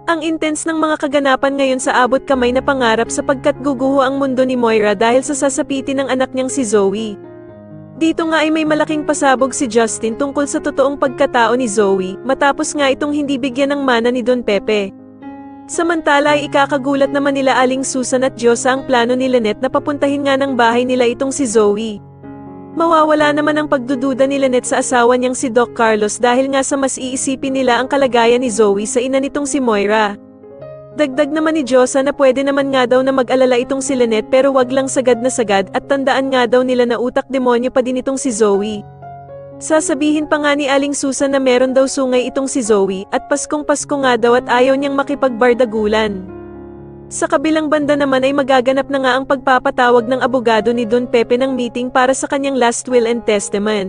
Ang intense ng mga kaganapan ngayon sa abot kamay na pangarap sapagkat guguho ang mundo ni Moira dahil sa sasapitin ng anak niyang si Zoe. Dito nga ay may malaking pasabog si Justin tungkol sa totoong pagkatao ni Zoe, matapos nga itong hindi bigyan ng mana ni Don Pepe. Samantala ay ikakagulat naman nila Aling Susan at Diyosa ang plano ni Lynette na papuntahin nga ng bahay nila itong si Zoe. Mawawala naman ang pagdududa ni Lynette sa asawa niyang si Doc Carlos dahil nga sa mas iisipin nila ang kalagayan ni Zoe sa ina nitong si Moira. Dagdag naman ni Diyosa na pwede naman nga daw na mag-alala itong si Lynette pero wag lang sagad na sagad at tandaan nga daw nila na utak demonyo pa din itong si Zoe. Sasabihin pa nga ni Aling Susan na meron daw sungay itong si Zoe at Paskong-Pasko nga daw at ayaw niyang makipagbardagulan. Sa kabilang banda naman ay magaganap na nga ang pagpapatawag ng abogado ni Don Pepe ng meeting para sa kanyang last will and testament.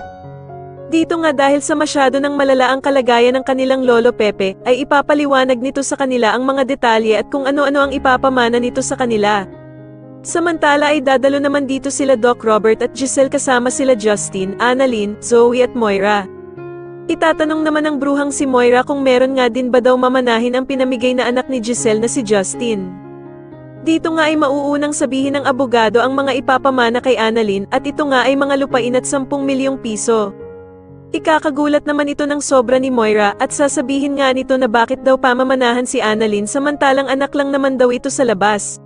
Dito nga dahil sa masyado ng malala ang kalagayan ng kanilang lolo Pepe, ay ipapaliwanag nito sa kanila ang mga detalye at kung ano-ano ang ipapamana nito sa kanila. Samantala ay dadalo naman dito sila Doc Robert at Giselle kasama sila Justin, Annalyn, Zoe at Moira. Itatanong naman ng bruhang si Moira kung meron nga din ba daw mamanahin ang pinamigay na anak ni Giselle na si Justin. Dito nga ay mauunang sabihin ng abogado ang mga ipapamana kay Annalyn at ito nga ay mga lupain at 10 milyong piso. Ikakagulat naman ito ng sobra ni Moira at sasabihin nga nito na bakit daw pamamanahan si Annalyn samantalang anak lang naman daw ito sa labas.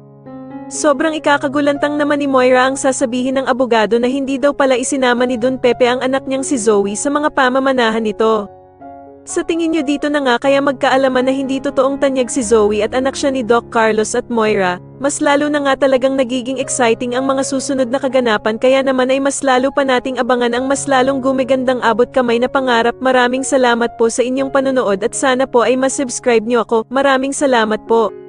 Sobrang ikakagulantang naman ni Moira ang sasabihin ng abogado na hindi daw pala isinama ni Don Pepe ang anak niyang si Zoe sa mga pamamanahan nito. Sa tingin niyo dito na nga kaya magkaalaman na hindi totoong tanyag si Zoe at anak siya ni Doc Carlos at Moira, mas lalo na nga talagang nagiging exciting ang mga susunod na kaganapan kaya naman ay mas lalo pa nating abangan ang mas lalong gumigandang abot kamay na pangarap. Maraming salamat po sa inyong panonood at sana po ay mas subscribe niyo ako. Maraming salamat po.